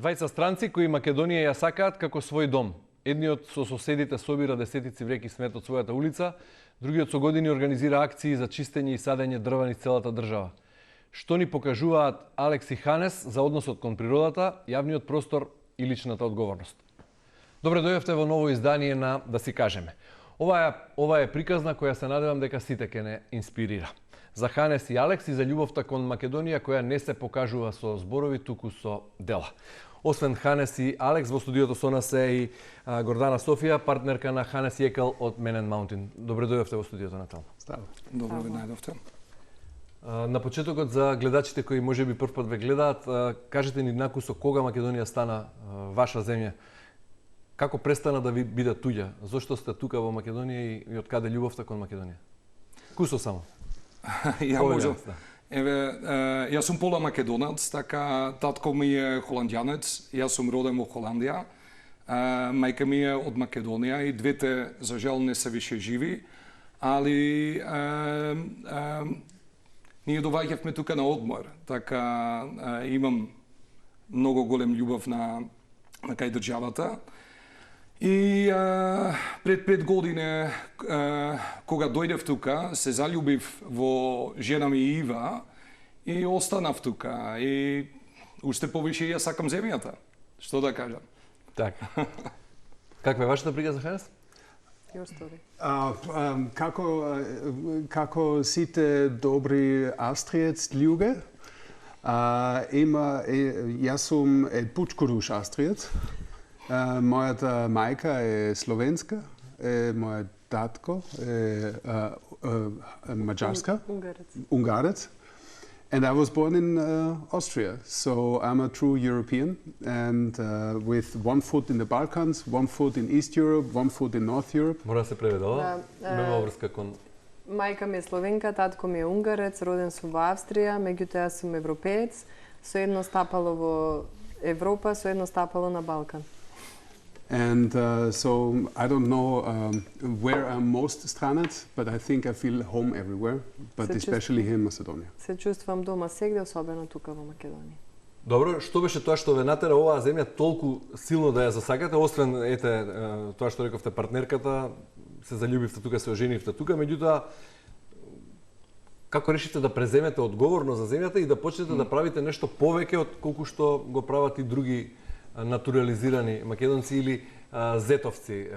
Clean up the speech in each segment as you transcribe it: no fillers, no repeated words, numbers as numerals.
Двајца странци кои Македонија ја сакаат како свој дом. Едниот со соседите собира десетици вреки смет од својата улица, другиот со години организира акции за чистење и садење дрва низ целата држава. Што ни покажуваат Алекс и Ханес за односот кон природата, јавниот простор и личната одговорност. Добре дојдовте во ново издание на Да си кажеме. Ова е приказна која се надевам дека сите ќе не инспирира. За Ханес и Алекс и за љубовта кон Македонија која не се покажува со зборови, туку со дела. Освен Ханес и Алекс, во студиото со нас е и Гордана Софија, партнерка на Ханес Јекел од Men and Mountain. Добре дојдовте во студиото, Натална. Здраво. Добро ви најдовте. На почетокот за гледачите кои можеби прв пат ве гледаат, кажете ни накусо кога Македонија стана ваша земја? Како престана да ви биде туѓа? Зошто сте тука во Македонија и од каде љубовта кон Македонија? Кусо само. Ја можам. Еве, јас сум пола македонац, така татко ми е холандјанец, јас сум роден во Холандија. Мајка ми е од Македонија и двете за жал не се више живи, али ние доваѓавме тука на одмор, така имам многу голем љубов на кај државата. И пред 5 години, кога дојдев тука, се заљубив во жена ми Ива и останав тука. И уште повише ја сакам земјата. Што да кажам? Така. Каква е вашата прига за Ханес? Како сите добри австриец луѓе, јас сум пучкоруш австриец. Мојата мајка е словенска, мојот татко е маđarска, унгарец. And I was born in Austria, so I'm a true European, and with one foot in the Balkans, one foot in East Europe, one foot in North Europe. Мора да се преведе, ова? Имаме врска кон... Мајка ми е словенка, татко ми е унгарец, роден сум во Австрија, меѓутоа јас сум европеец, со едно стапало во Европа, со едно стапало на Балкан. And so I don't know where I'm most strandet, but I think I feel home everywhere, but especially here in Macedonia. Се чувствам дома сегде, особено тука во Македонија. Добро, што беше тоа што ве натера оваа земја толку силно да ја засакате, освен тоа што рековте партнерката, се заљубивте тука, се оженивте тука, меѓутоа како решите да преземете одговорност за земјата и да почнете да правите нешто повеќе од колку што го прават и други натурализирани македонци или зетовци?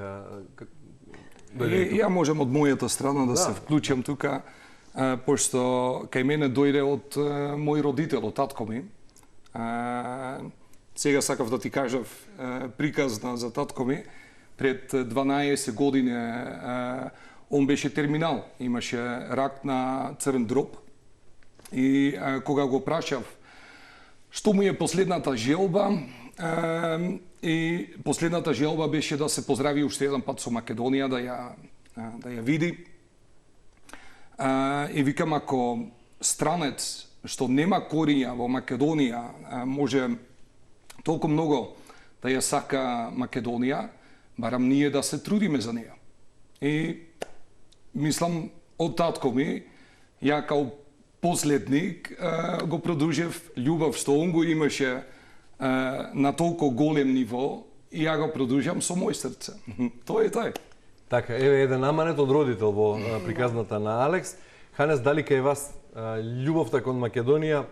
Ја можам од мојата страна да се вклучам тука, пошто кај мене дојде од мој родител, од татко ми. Сега сакав да ти кажав приказна за татко ми. Пред 12 години он беше терминал, имаше рак на црвен дроб. И кога го прашав што му е последната желба, и последната желба беше да се поздрави уште еден пат со Македонија, да ја види. И викам, ако странец што нема кориња во Македонија може толку многу да ја сака Македонија, барам ние да се трудиме за неја. И мислам, од татко ми, ја као последник го продолжив љубов што он го имаше на толку голем ниво и ја го продолжам со мој срце. Тоа е тај. Така, еве еден аманет од родител во приказната на Алекс. Ханес, дали кај вас љубовта кон Македонија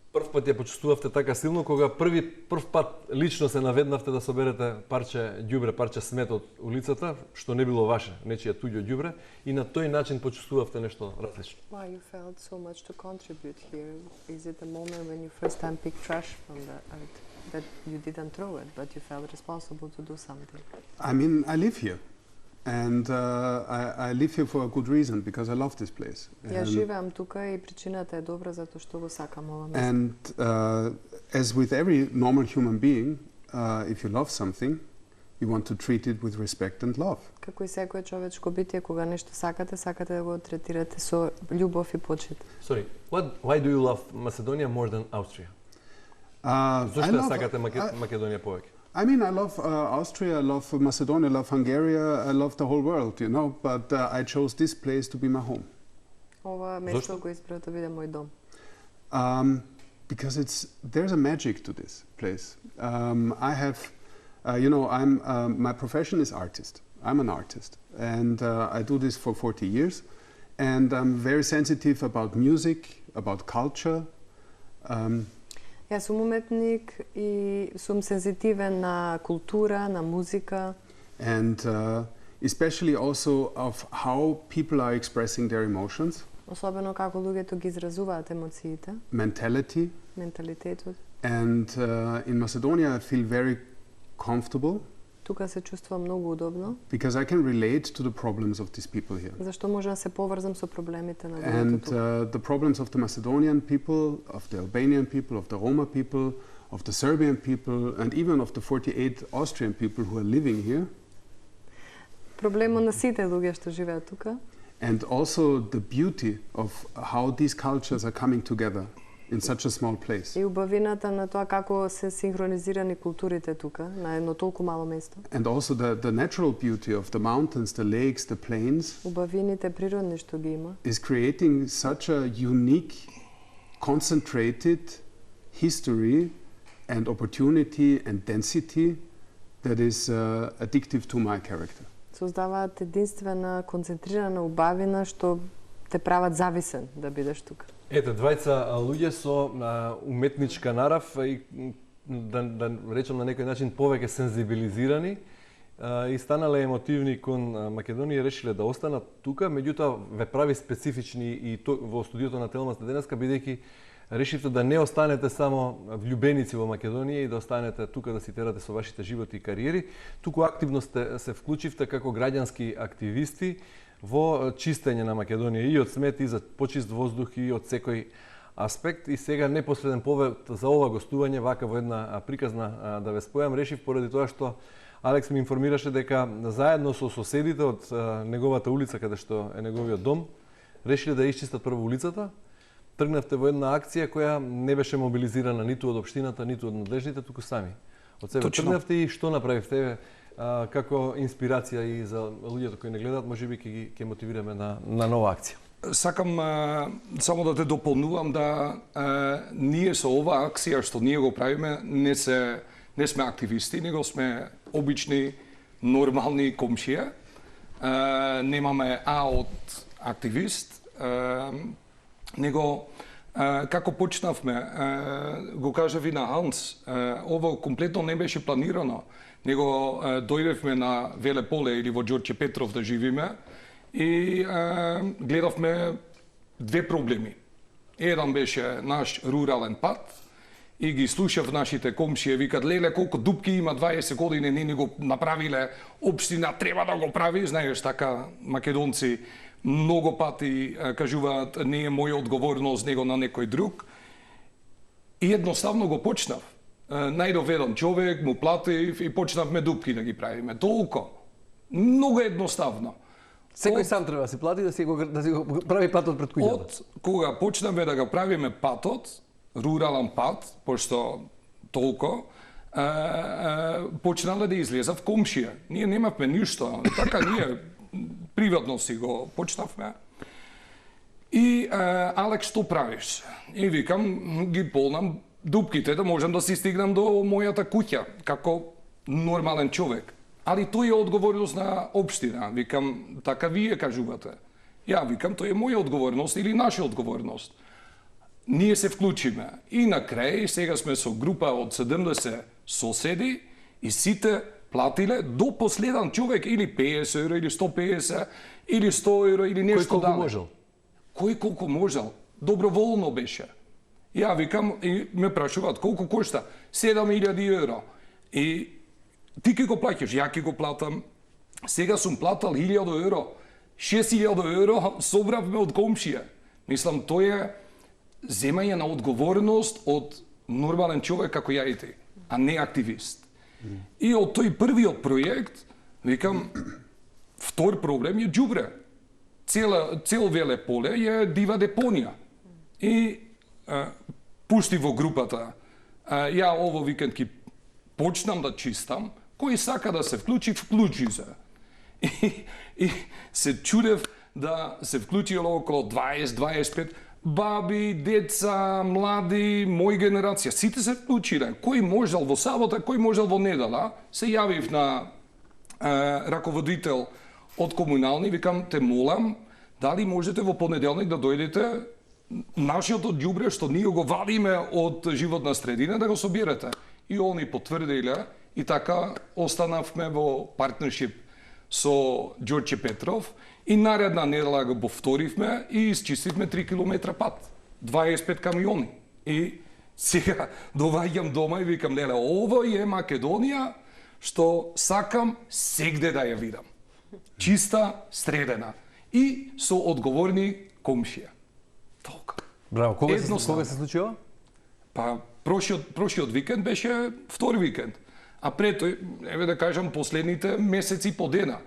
прв пат ја почувствувавте така силно кога прв пат лично се наведнавте да соберете парче ѓубре, парче смет од улицата, што не било ваше, нечија туѓо ѓубре, и на тој начин почувствувавте нешто различно? Why you felt so much to contribute here? Is it the moment when you first time picked trash from the earth that you didn't throw it, but you felt responsible to do something? I mean, I live here. And I live here for a good reason, because I love this place. Ја живеам тука и причината е добра затоа што го сакам ова место. And as with every normal human being, if you love something, you want to treat it with respect and love. Како и секој човечко битие, кога нешто сакате да го третирате со љубов и почит. Sorry, why do you love Macedonia more than Austria? Зошто ја сакате Македонија повеќе? I mean, I love Austria, I love Macedonia, I love Hungary, I love the whole world, you know, but I chose this place to be my home. Ова место го избрав да биде мој дом. Because there's a magic to this place. I have, my profession is artist. I'm an artist, and I do this for 40 years, and I'm very sensitive about music, about culture. Јас сум уметник и сум сензитивен на култура, на музика. And especially also of how people are expressing their emotions. Особено како луѓето ги изразуваат емоциите. Mentality. Менталитетот. And in Macedonia I feel very comfortable. Тука се чувствувам многу удобно. Because I can relate to the problems of these people here. Зашто можам да се поврзам со проблемите на луѓето And тука. the problems of the Macedonian people, of the Albanian people, of the Roma people, of the Serbian people, and even of the 48 Austrian people who are living here. Проблемот на сите луѓе што живеат тука. And also the beauty of how these cultures are coming together in such a small place. И убавината на тоа како се синхронизирани културите тука на едно толку мало место. And also the natural beauty of the mountains, the lakes, the plains Убавините природни што ги има is creating such a unique, concentrated history and opportunity and density that is addictive to my character. создаваат единствена концентрирана убавина што те прават зависен да бидеш тука. Ете, двајца луѓе со уметничка нарав и да речем на некој начин повеќе сензибилизирани и станале емотивни кон Македонија, решиле да останат тука, меѓутоа ве прави специфични и во студиото на Телмаст денеска, бидејќи решивте да не останете само влюбеници во Македонија и да останете тука да си терате со вашите животи и кариери, туку активно се вклучивте како граѓански активисти во чистење на Македонија и од смет, и за почист воздух, и од секој аспект. И сега непосреден повод за ова гостување, вака во една приказна да ве спојам, решив поради тоа што Алекс ми информираше дека заедно со соседите од неговата улица, каде што е неговиот дом, решиле да исчистат прво улицата. Тргнавте во една акција која не беше мобилизирана ниту од општината, ниту од надлежните, туку сами. Од себе тргнавте и што направивте како инспирација и за луѓето кои не гледаат, можеби ќе мотивираме на нова акција. Сакам само да те дополнувам да ние со оваа акција што ние го правиме не сме активисти, него сме обични нормални комшија. Немаме од активист, него како почнавме, го кажав и на Ханс, ово комплетно не беше планирано, него дојдевме на Веле Поле или во Ѓорче Петров да живиме и гледавме две проблеми. Еден беше наш рурален пат и ги слушав нашите комшија, викат, леле, колку дупки има, 20 години не ни го направиле, општина треба да го прави, знаеш, така македонци многу пати кажуваат не е моја одговорност, него на некој друг. И едноставно го почнав. Најдов еден човек, му платив и почнавме дупки да ги правиме. Толку. Многу едноставно. Секој сам треба да си плати да си го прави патот пред куќата. Од кога почнавме да го правиме патот, рурален пат, пошто толку, почнале да излезав комшија. Ние немавме ништо. Така ние приватно си го почнавме. И Алекс, што правиш? И викам, ги полнам дупките да можам да си стигнам до мојата куќа, како нормален човек. Али тој е одговорност на општина. Викам, така вие кажувате. Ја викам, тој е моја одговорност или наша одговорност. Ние се вклучиме. И на крај, сега сме со група од 70 соседи и сите платиле до последен човек или 50 евро, или 150, или 100 евро, или нешто Кој колку дали. можел? Кој колку можел? Доброволно беше. Ја викам и ме прашуваат колку кошта? 7000 евро. И ти ке го плаќаш, ја ке го платам. Сега сум платал 1000 евро. 6000 евро собравме од комшија. Мислам, тој е земање на одговорност од нормален човек како ја и ти, а не активист. И од тој првиот проект, викам, втор проблем е џубре. Цел Веле Поле е дива депонија. И пушти во групата, ја ово викенд ки почнам да чистам, кој сака да се вклучи се. И се чудев да се вклучило около 20-25, баби, деца, млади, мој генерација, сите се вклучиле. Кој можел во сабота, кој можел во недела, се јавив на раководител од комунални, викам, те молам, дали можете во понеделник да дојдете нашиот ѓубре што ние го вадиме од животна средина да го соберете. И они потврдиле и така останавме во партнершип со Ѓорче Петров и наредна недела го повторивме и исчистивме 3 километра пат, 25 камиони. И сега доваѓам дома и викам, леле, ово е Македонија што сакам сегде да ја видам. Чиста, средена и со одговорни комшија. Толка. Браво, кога се случи ова? Па прошиот викенд беше втори викенд. А пред тој, еве да кажам, последните месеци по дена.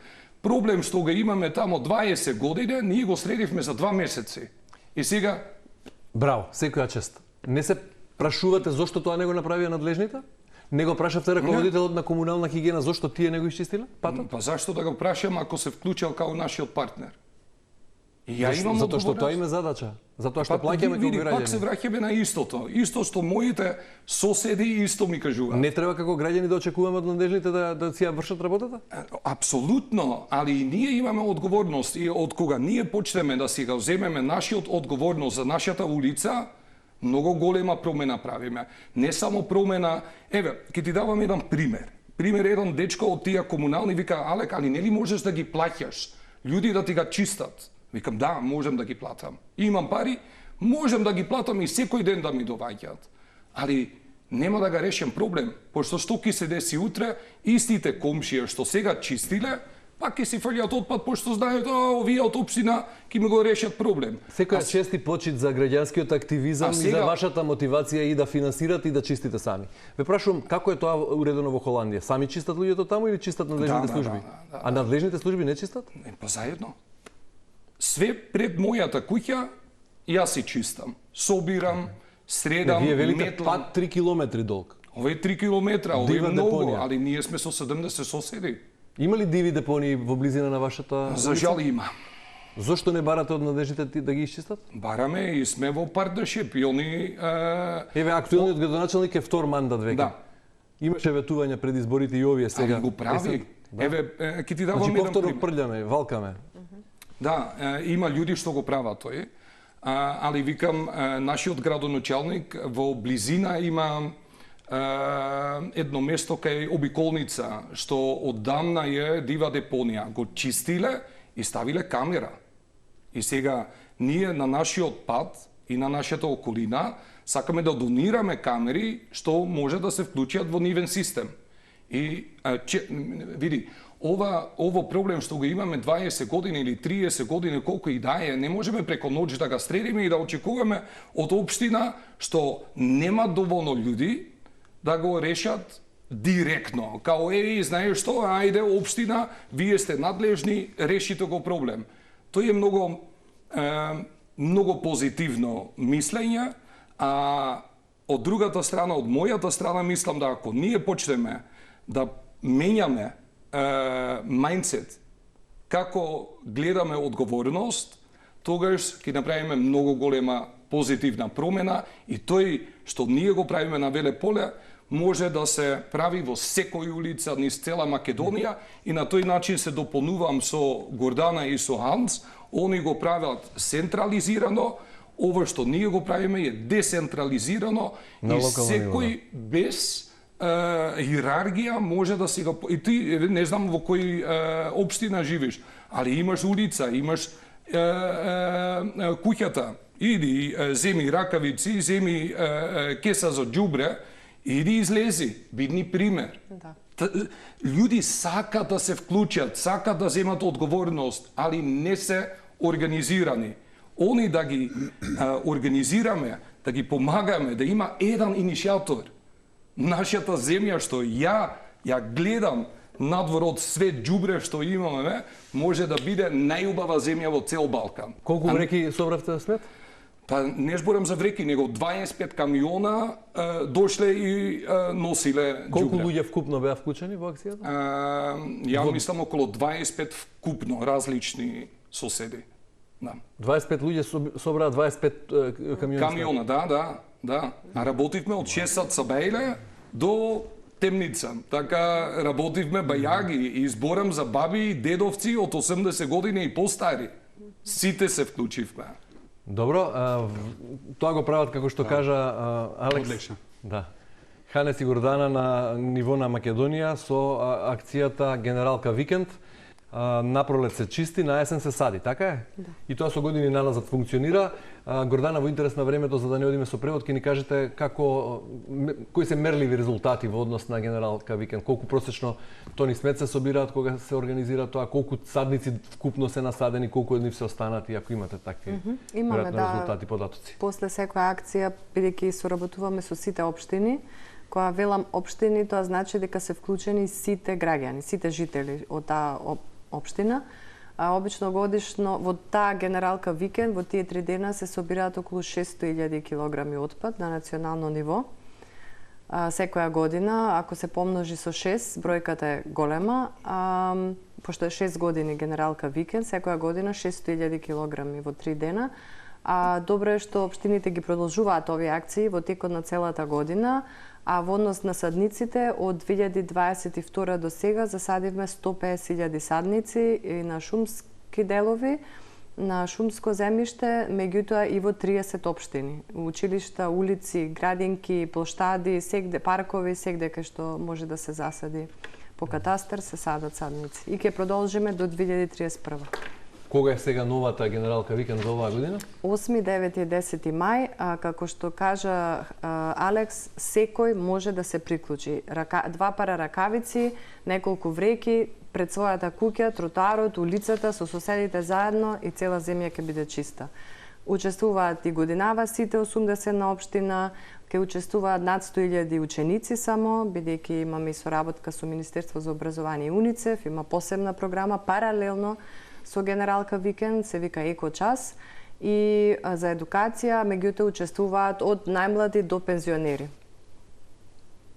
Проблем што го имаме тамо 20 години, ние го средивме за 2 месеци. И сега... Браво, секоја чест. Не се прашувате зошто тоа не го направија надлежните? Не го прашавте раководителот на комунална хигиена зошто тие не го исчистиле патот? Па зашто да го прашам ако се вклучил као нашиот партнер? И ја имам затоа што тоа има задача. Затоа што плаќаме како граѓани. Пак се враќаме на истото. Исто што моите соседи исто ми кажуваат. Не треба како граѓани да очекуваме од надлежните да си ја вршат работата? Апсолутно, али и ние имаме одговорност и од кога ние почнеме да си го земеме нашиот одговорност за нашата улица, многу голема промена правиме. Не само промена, еве, ќе ти давам еден пример. Пример, еден дечко од тие комунални вика, Алек, али нели можеш да ги плаќаш? Луѓе да ти го чистат. Викам, да, можем да ги платам. Имам пари, можем да ги платам и секој ден да ми доваѓаат. Али нема да ga решим проблем, пошто што ќе се деси утре, истите комшија што сега чистиле, пак ќе си фрлјат отпад, пошто знаат, овие од општина ќе ми го решат проблем. Секоја чест и почит за граѓанскиот активизам и за вашата мотивација и да финансирате и да чистите сами. Ве прашувам, како е тоа уредено во Холандија? Сами чистат луѓето таму или чистат надлежните служби? А надлежните служби не чистат? Не, па заедно. Све пред мојата куќа, јас си чистам. Собирам, средам, вие велите метлам. пат 3 километри долг. Ова е 3 километра, ова е Дива многу, депонија. али ние сме со 70 соседи. Има ли диви депонии во близина на вашата За жал има. Зошто не барате од надлежните да ги исчистат? Бараме и сме во партнершип и они... Еве, актуелниот градоначалник е втор мандат веќе. Да. Имаше ветувања пред изборите и овие сега. Али го прави. Еве, ќе ти давам Значи еден повторно пример. прљаме, валкаме. Да, има луѓе што го прават тој, али викам, нашиот градоначалник во близина има едно место кај обиколница, што оддамна е дива депонија. Го чистиле и ставиле камера. И сега, ние на нашиот пат и на нашата околина сакаме да донираме камери што може да се вклучат во нивен систем. И, види, ово проблем што го имаме 20 години или 30 години, колку и да е, не можеме преко ноќ да го средиме и да очекуваме од општина што нема доволно луѓе да го решат директно. Као, знаеш што, ајде, општина, вие сте надлежни, решите го проблем. Тој е многу позитивно мислење, а од другата страна, од мојата страна, мислам да ако ние почнеме да менјаме мајндсет, како гледаме одговорност, тогаш ќе направиме многу голема позитивна промена и тој што ние го правиме на Веле поле може да се прави во секој улица низ цела Македонија и на тој начин се дополнувам со Гордана и со Ханс, они го прават централизирано, ова што ние го правиме е децентрализирано на и ниво, секој без иерархија може да си го... И ти, не знам во кој општина живиш, али имаш улица, имаш куќата, иди, земи ракавици, земи кеса за ѓубре, иди излези, бидни пример. Да. Луѓе сакат да се вклучат, сакат да земат одговорност, али не се организирани. Они да ги организираме, да ги помагаме, да има еден иницијатор. Нашата земја што ја гледам надвор од свет ѓубре што имаме, може да биде најубава земја во цел Балкан. Колку реки собравте да смет? Па не зборам за вреки, него 25 камиона дошле и носиле ѓубре. Колку луѓе вкупно беа вклучени во акцијата? Ја мислам околу 25 вкупно различни соседи. Да. 25 луѓе собраа 25 камиони. Камиона, да. А работивме од 6 сат сабејле до темница. Така работивме бајаги и изборам за баби и дедовци од 80 години и постари. Сите се вклучивме. Добро, тоа го прават како што кажа Алекс. Одлично. Да. Ханес и Гордана на ниво на Македонија со акцијата Генералка Викенд. Напролет се чисти, на есен се сади, така е? Да. И тоа со години наназад функционира. Гордана, во интерес на времето, за да не одиме со превод, ќе ни кажете кои се мерливи резултати во однос на Генералка Викенд? Колку просечно тони смет се собираат кога се организира тоа? Колку садници вкупно се насадени? Колку од нив се останати? Ако имате такви Имаме, резултати, податоци. После секоја акција, бидејќи соработуваме со сите општини, кога велам општини, тоа значи дека се вклучени сите граѓани, сите жители од таа општина. Обично годишно во таа Генералка Викенд, во тие 3 дена се собираат околу 600.000 килограми отпад на национално ниво. Секоја година, ако се помножи со 6, бројката е голема. Пошто е 6 години Генералка Викенд, секоја година 600.000 килограми во 3 дена. Добро е што општините ги продолжуваат овие акции во текот на целата година, а во однос на садниците од 2022 до сега засадивме 150.000 садници и на шумски делови, на шумско земјиште, меѓутоа и во 30 општини. Училишта, улици, градинки, плоштади, сегде паркови, сегде кај што може да се засади по катастар се садат садници. И ќе продолжиме до 2031. Кога е сега новата Генералка Викенд за оваа година? 8, 9 и 10 мај, како што кажа Алекс, секој може да се приклучи. 2 пара ракавици, неколку вреки, пред својата куќа, тротоарот, улицата, со соседите заедно и цела земја ќе биде чиста. Учествуваат и годинава сите 80 на општина, ќе учествуваат над 100.000 ученици само, бидејќи имаме и соработка со Министерство за образование и УНИЦЕФ, има посебна програма паралелно со Генералка Викенд, се вика Еко час, и за едукација, меѓутоа учествуваат од најмлади до пензионери.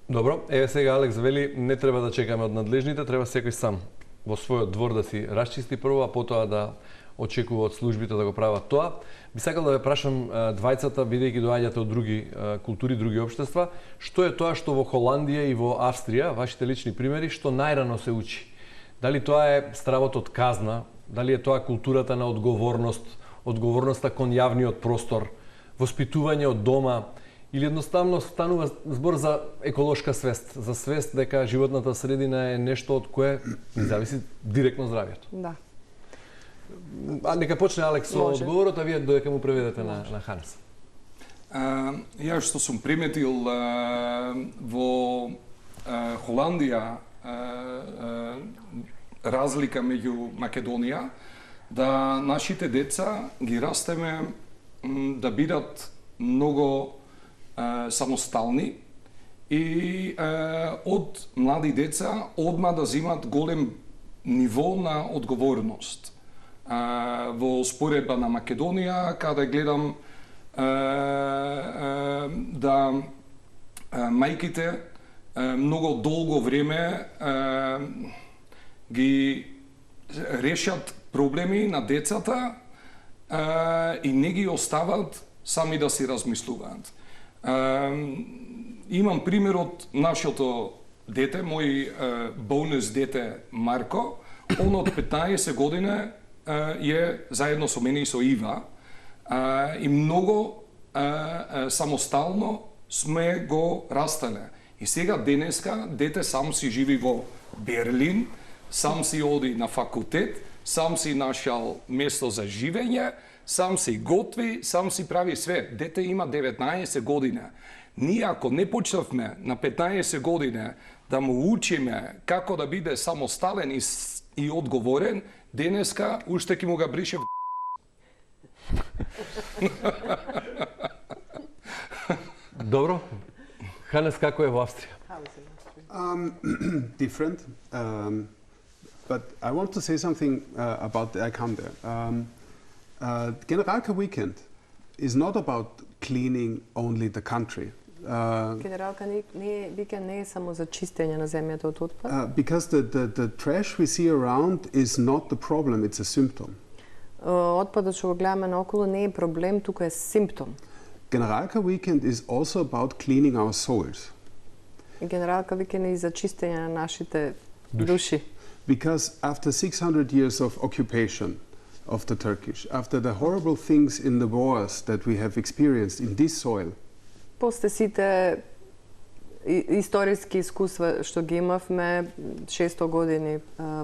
Добро, еве сега Алекс вели, не треба да чекаме од надлежните, треба секој сам во својот двор да си расчисти прво, а потоа да очекува од службите да го прават тоа. Би сакал да ве прашам двајцата, бидејќи доаѓате од други култури, други општества, што е тоа што во Холандија и во Австрија, вашите лични примери, што најрано се учи? Дали тоа е стравот од казна, дали е тоа културата на одговорност, одговорноста кон јавниот простор, воспитување од дома, или едноставно станува збор за еколошка свест, за свест дека животната средина е нешто од кое зависи директно здравјето. Да. Нека почне Алекс со одговорот, а вие додека му преведете на Ханес. Ја што сум приметил во Холандија, разлика меѓу Македонија, да нашите деца ги растеме да бидат многу самостални и од млади деца одма да земат голем ниво на одговорност. Во споредба на Македонија, каде гледам да мајките многу долго време ги решат проблеми на децата и не ги остават сами да си размислуваат. Имам пример од нашето дете, мој бонус дете Марко. Он од 15 години е заедно со мене и со Ива и многу самостално сме го растале. И сега денеска дете сам си живи во Берлин, сам си оди на факултет, сам си нашал место за живење, сам си готви, сам си прави све. Дете има 19 години. Ние ако не почнавме на 15 години да му учиме како да биде самостален и одговорен, денеска уште ќе му ga брише в Добро. Ханес, како е во Австрија? Different, but I want to say something about I come there. Generalka Weekend is not about cleaning only the country. Генералка Викенд не е само за чистење на земјата од отпад. Because the trash we see around is not the problem, it's a symptom. Отпадот што го гледаме наоколу не е проблем, туку е симптом. Generalka weekend is also about cleaning our souls. И Генералка викенд е и за чистење на нашите души. Because after 600 years of occupation of the Turkish, after the horrible things in the wars that we have experienced in this soil, После сите историски искуства што ги имавме 600 години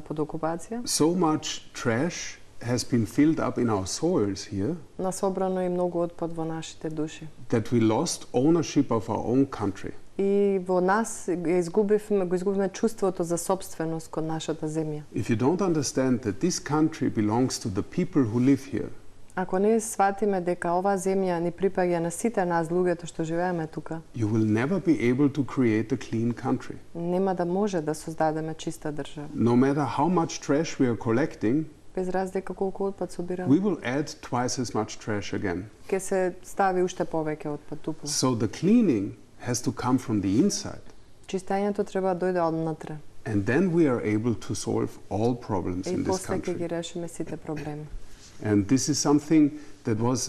под окупација, so much trash has been filled up in our soils here насобрано и многу отпад во нашите души. that we lost ownership of our own country. И во нас го изгубивме чувството за собственост кон нашата земја. If you don't understand that this country belongs to the people who live here, Ако не сватиме дека оваа земја ни припаѓа на сите нас луѓето што живееме тука, you will never be able to create a clean country. нема да може да создадеме чиста држава. No matter how much trash we are collecting, Без разлика колку отпад we собираме, will add twice as much trash again. ќе се стави уште повеќе отпад дупло. So the cleaning has to come from the inside. Чистењето треба да дојде однатре. And then we are able to solve all problems И in this после ќе country. ги решиме сите проблеми. And this is something that was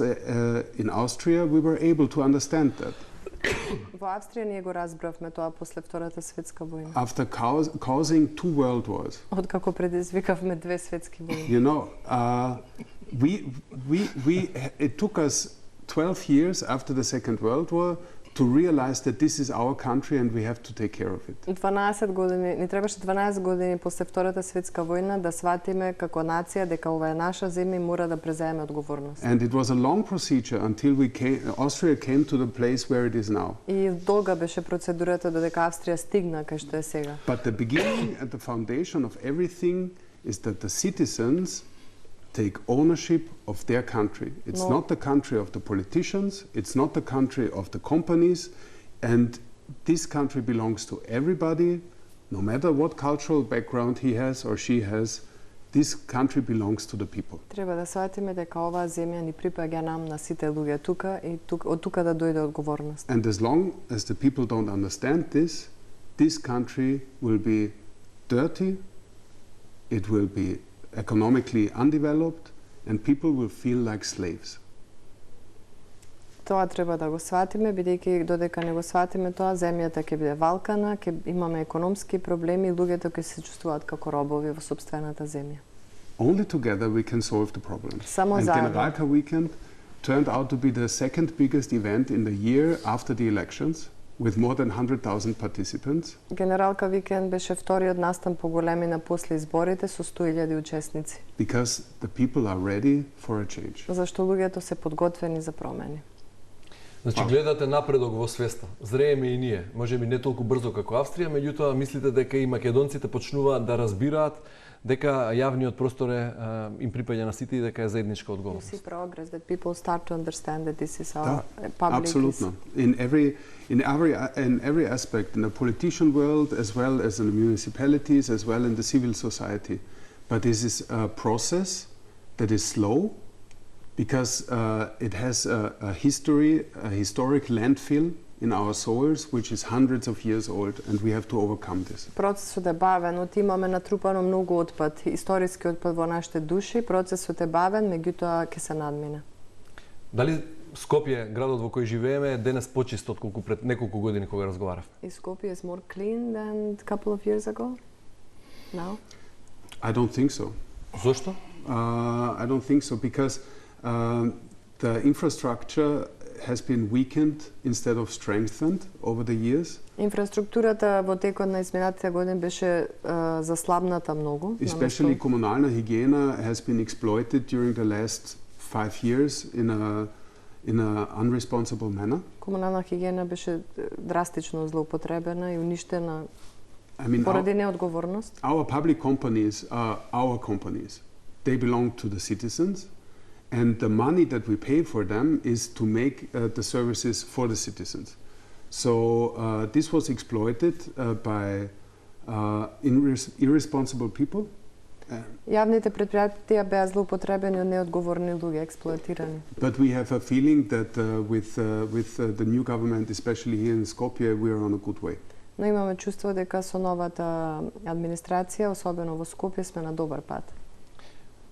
in Austria, we were able to understand that. Во Австрија ние го разбравме тоа после Втората светска војна. After causing 2 world wars, Откако предизвикавме 2 светски војни. you know, it took us 12 years after the Second World War to realize that this is our country and we have to take care of it. 12 години, ни требаше 12 години после Втората светска војна да сватиме како нација дека ова е наша земја и мора да преземе одговорност. And it was a long procedure until Austria came to the place where it is now. И долга беше процедурата додека Австрија стигна кај што е сега. But the beginning and the foundation of everything is that the citizens take ownership of their country. It's No. not the country of the politicians, it's not the country of the companies, and this country belongs to everybody, no matter what cultural background he has or she has. This country belongs to the people. Треба да сватиме дека оваа земја ни припаѓа нам на сите луѓе тука и од тука да дојде одговорност. And as long as the people don't understand this, this country will be dirty, it will be economically undeveloped, and people will feel like slaves. Тоа треба да го сватиме, бидејќи додека не го сватиме тоа, земјата ќе биде валкана, ќе имаме економски проблеми и луѓето ќе се чувствуваат како робови во сопствената земја. Only together we can solve the problem. Само And заедно. Generalka Weekend turned out to be the second biggest event in the year after the elections, with more than 100,000 participants. Генералка викенд беше вториот настан по големина после изборите со 100,000 учесници, Because the people are ready for a change. зашто луѓето се подготвени за промени. Значи гледате напредок во свеста. Зрееме и ние. Можеби не толку брзо како Австрија, меѓутоа мислите дека и македонците почнуваат да разбираат дека јавниот простор им припаѓа на сите и дека е заедничка You одговорност. see progress that people start to understand that this is our Да, public Absolutely. In every aspect, in the politician world as well as in the municipalities, as well in the civil society. But this is a process that is slow because it has a historic landfill in our soils, which is hundreds of years old, and we have to overcome this. Процесот е бавен, од имаме натрупано многу отпад, историски отпад во нашите души, процесот е бавен, меѓутоа ќе се надмине. Дали Скопје, градот во кој живееме, е денес почист отколку пред неколку години кога разговаравме? Is Skopje is more clean than a couple of years ago? Now? I don't think so. Зошто? I don't think so because the infrastructure has been weakened instead of strengthened over the years. Инфраструктурата во текот на изминатите години беше заслабната многу. Especially communalna hygiene has been exploited during the last 5 years in a unresponsible manner. Комунална хигиена беше драстично злоупотребена и уништена I mean, поради неодговорност. our public companies are our companies. They belong to the citizens, and the money that we pay for them is to make the services for the citizens. So this was exploited by irresponsible people. Јавните предпријатија беа злоупотребени од неодговорни луѓе, експлоатирани. But we have a feeling that with the new government, especially here in Skopje, we are on a good way. Но имаме чувство дека со новата администрација, особено во Скопје, сме на добар пат.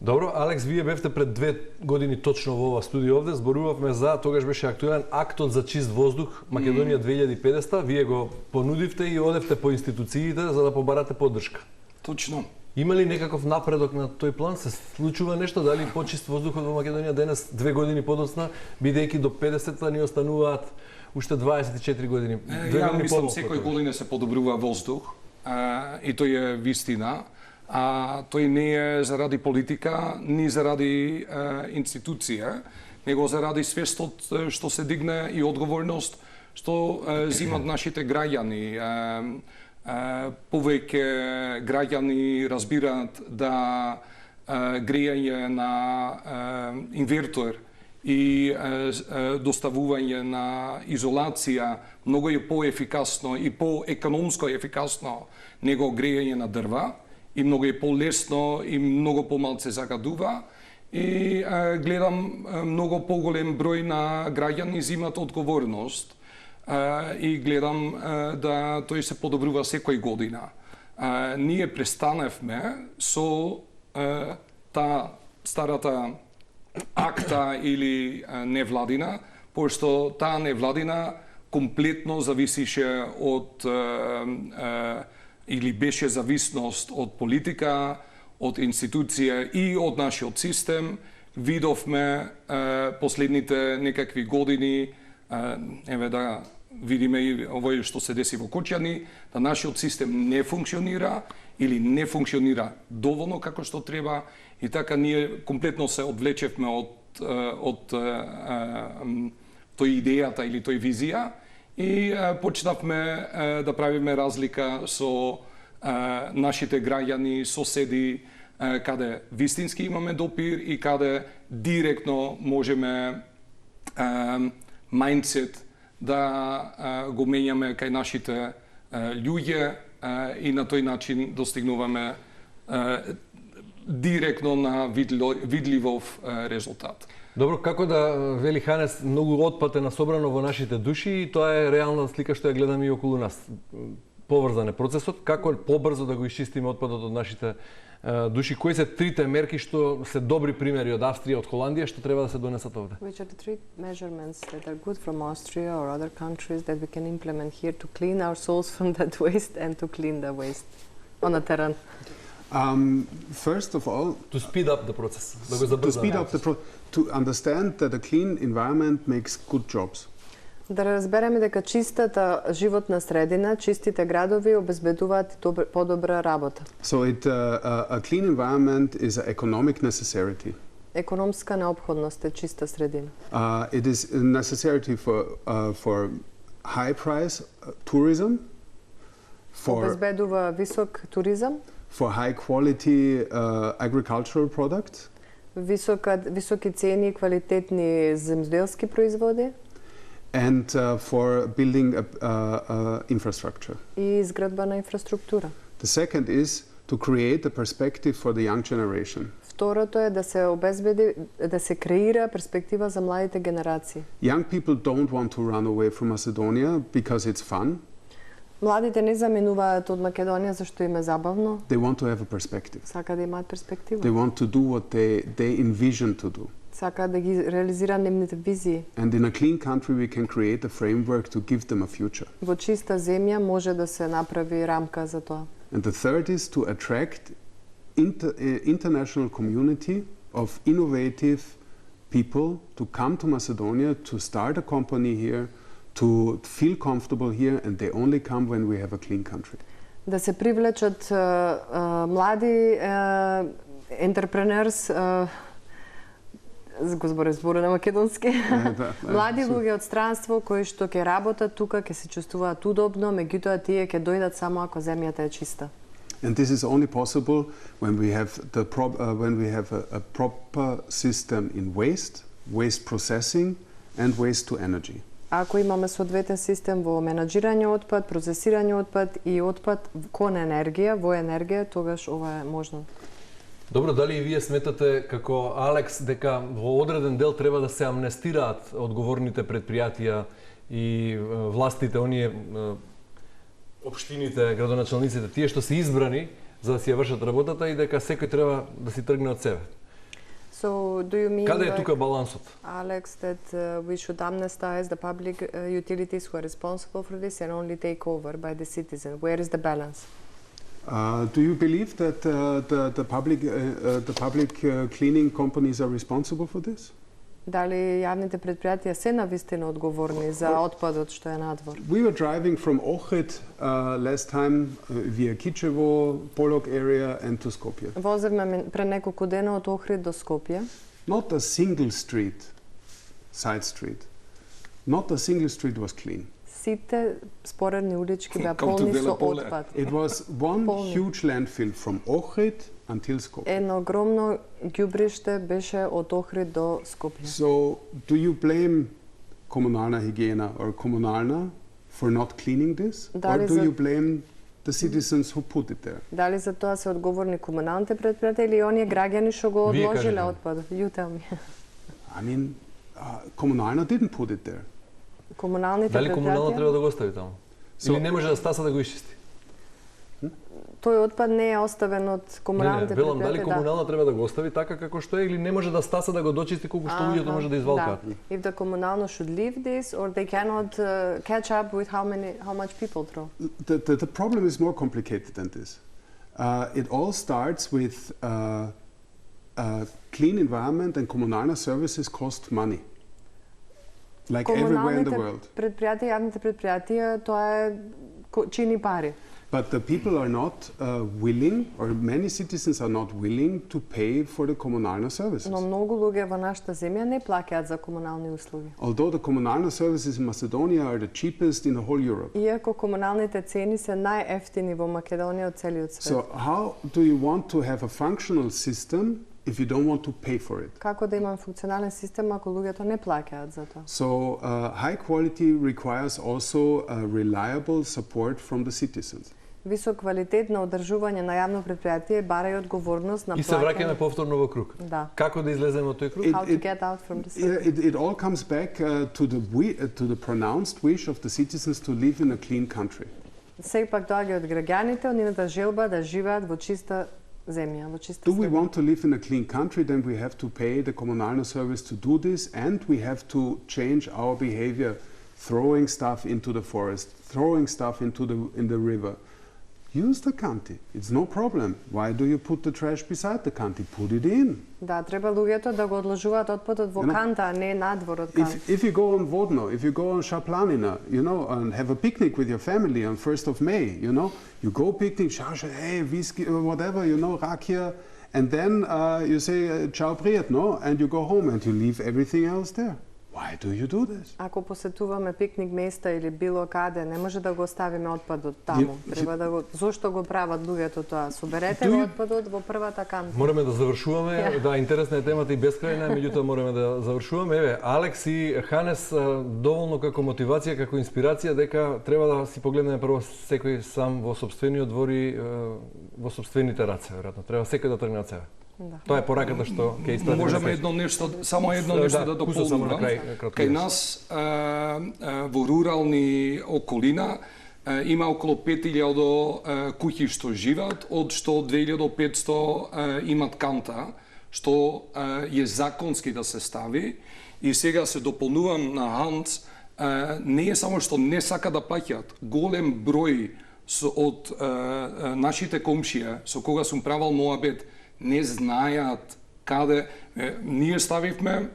Добро, Алекс, вие бевте пред 2 години точно во ова студио овде, зборувавме за, тогаш беше актуелен актот за чист воздух Македонија 2050, вие го понудивте и одевте по институциите за да побарате поддршка. Точно. Има ли некаков напредок на тој план? Се случува нешто? Дали почист воздухот во Македонија денес, 2 години подоцна, бидејќи до 50-та ни остануваат уште 24 години? Ја мислам секој година се подобрува воздух и тој е вистина. Тој не е заради политика, ни заради институција, него заради свестот што се дигне и одговорност што зимат нашите граѓани. Повеќе граѓани разбираат да грејање на инвертор и доставување на изолација многу е поефикасно и поекономско ефикасно него грејање на дрва и многу е полесно и многу помалку загадува и гледам многу поголем број на граѓани зимат одговорност и гледам да тој се подобрува секој година. Ние престанавме со таа старата акта или невладина, пошто таа невладина комплетно зависише од или беше зависност од политика, од институција и од нашиот систем. Видовме последните некакви години, еве да видиме и овој што се деси во Кочани, да нашиот систем не функционира или не функционира доволно како што треба и така ние комплетно се одвлечевме од тој идејата или тој визија и почнавме да правиме разлика со нашите граѓани, соседи, каде вистински имаме допир и каде директно можеме мајндсет да го менјаме кај нашите луѓе и на тој начин достигнуваме директно на видливов резултат. Добро, како да вели Ханес, многу отпад е насобрано во нашите души и тоа е реална слика што ја гледаме и околу нас. Поврзан е процесот, како побрзо да го исчистиме отпадот од нашите души, кои се трите мерки што се добри примери од Австрија, од Холандија, што треба да се донесат овде? Which are the 3 measurements that are good from Austria or other countries that we can implement here to clean our souls from that waste and to clean the waste on the terrain? First of all, To speed up the process. Да го to speed забрзаме. up the to understand that a clean environment makes good jobs. Да разбереме дека чистата животна средина, чистите градови обезбедуваат подобра работа. So a clean environment is an economic necessity. Економска необходност е чиста средина. It is a necessity for high price tourism, for Обезбедува висок туризам, for high quality agricultural products, високи цени и квалитетни земјоделски производи and for building infrastructure. и изградба на инфраструктура. The second is to create a perspective for the young generation. Второто е да се обезбеди, да се креира перспектива за младите генерации. Young people don't want to run away from Macedonia because it's fun. Младите не заминуваат од Македонија зашто им е забавно, They want to have a perspective. сака да имаат перспектива. They want to do what they envision to do. Сака да ги реализира нивните визии. And in a clean country, we can create a framework to give them a future. Во чиста земја може да се направи рамка за тоа. And the third is to attract international community of innovative people to come to Macedonia, to start a company here, to feel comfortable here, and they only come when we have a clean country. Да се привлечат млади ентерпренерс, го зборам на македонски, млади луѓе од странство кои што ќе работат тука, ќе се чувствуваат удобно, меѓутоа тие ќе дојдат само ако земјата е чиста. And this is only possible when we have a proper system in waste processing, and waste to energy. Ако имаме соодветен систем во менаџирање отпад, процесирање отпад и отпад кон енергија, во енергија, тогаш ова е можно. Добро, дали и вие сметате како Алекс дека во одреден дел треба да се амнестираат одговорните предпријатија и властите, оние општините, градоначалниците, тие што се избрани за да си ја вршат работата и дека секој треба да си тргне од себе? So do you mean, Каде е like, тука балансот? Alex, that we should amnestize the public utilities who are responsible for this and only take over by the citizen? Where is the balance? Do you believe that the public cleaning companies are responsible for this? Дали јавните предпријатија се навистина одговорни за отпадот што е надвор? We were driving from Ohrid last time via Kičevo, Polog area and to Skopje. Возевме пред неколку дена од Охрид до Скопје. Not a single side street, not a single street was clean. Сите споредни улички беа Come to полни со Bela-Pole. отпад. It was one Полни. huge landfill from Ohrid until Skopje. Едно огромно ѓубриште беше од Охрид до Скопје. So, do you blame Kommunalna Hygiena or Kommunalna for not cleaning this? Дали Or do за- you blame the citizens who put it there? Дали за тоа се одговорни комуналните предпријатија или оние граѓани што го Вие одложиле кажете. отпадот? You tell me. I mean, Kommunalna didn't put it there. Комуналните Дали комунална треба предпријатија, да го остави таму? Или не може да стаса да го исчисти? тој отпад не е оставен од комуналните велам, дали предпријатија. комунална треба да го остави така како што е или не може да стаса да го дочисти колку што луѓето може да извалкаат? Да. If the communal should leave this or they cannot catch up with how much people throw. The problem is more complicated than this. It all starts with clean environment and Kommunalna services cost money. Like everywhere in the world. предпријатија, јавните предпријатија, тоа е чини пари. But the people are not willing, or many citizens are not willing to pay for the Kommunalna services. Но многу луѓе во нашата земја не плаќаат за комунални услуги. Although the Kommunalna services in Macedonia are the cheapest in the whole Europe. Иако комуналните цени се најефтини во Македонија од целиот свет. So how do you want to have a functional system if you don't want to pay for it? Како да имам функционален систем ако луѓето не плаќаат за тоа? So high quality requires also reliable support from the citizens. Висок квалитет на одржување на јавно предпријатие бара и одговорност на И се враќаме плаќање. повторно во круг. Да. Како да излеземе од тој круг? How to get out from the Yeah, system. it all comes back to the pronounced wish of the citizens to live in a clean country. Сепак доаѓа од граѓаните, од нивната желба да живеат во чиста земја, во чиста Do we средина. want to live in a clean country, then we have to pay the Kommunalna service to do this, and we have to change our behavior, throwing stuff into the forest, throwing stuff in the river. Use the kanti. It's no problem. Why do you put the trash beside the kanti? Put it in. Да, треба луѓето да го одложуваат отпадот во You know, канта, а не надвор од канта. If you go on Vodno, if you go on Šaplanina, and have a picnic with your family on 1st of May, you go picnic, hey, whiskey, whatever, rakia, and then you say, ciao prijetno, and you go home and you leave everything else there. Why do you do this? Ако посетуваме пикник места или било каде, не може да го оставиме отпадот таму. Треба да го зошто го прават луѓето тоа? Соберете го отпадот во првата канта. Мораме да завршуваме, да, интересна е темата и бескрајна, меѓутоа мораме да завршуваме. Еве, Алекс и Ханес доволно како мотивација, како инспирација дека треба да си погледнеме прво секој сам во сопствениот двор и во сопствените раце, веројатно. Треба секој да тргне од себе. Да. Тоа е пораката што ќе испратиме. Можеме само едно нешто да Кусо само на дополнам. крај, кратко. Кај нас во рурални околина има околу 5000 куќи што живеат, од што 2500 имат канта, што е законски да се стави. И сега се дополнувам на Ханс, не е само што не сака да плаќаат, голем број од нашите комшија, со кога сум правил моабет, не знаат каде. Ние ставивме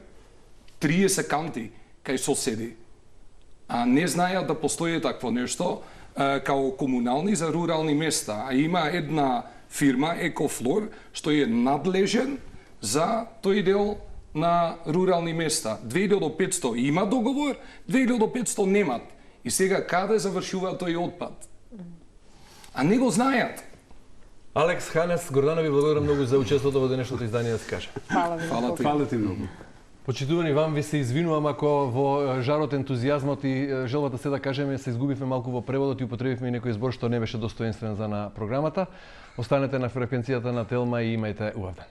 30 канти кај соседи, а не знаат да постои такво нешто као комунални за рурални места. А има една фирма, Екофлор, што е надлежен за тој дел на рурални места. 2500 има договор, 2500 немат. И сега каде завршува тој отпад? А не го знаат. Алекс, Ханес, Гордана, ви благодарам многу за учеството во денешното издание да се каже. Фала ви. Фала ти. Hvala ti mnogo. Почитувани, вам ви се извинувам ако во жарот, ентузијазмот и желбата се да кажеме се изгубивме малку во преводот и употребивме и некој збор што не беше достоинствен за на програмата. Останете на фреквенцијата на Телма и имајте убав ден.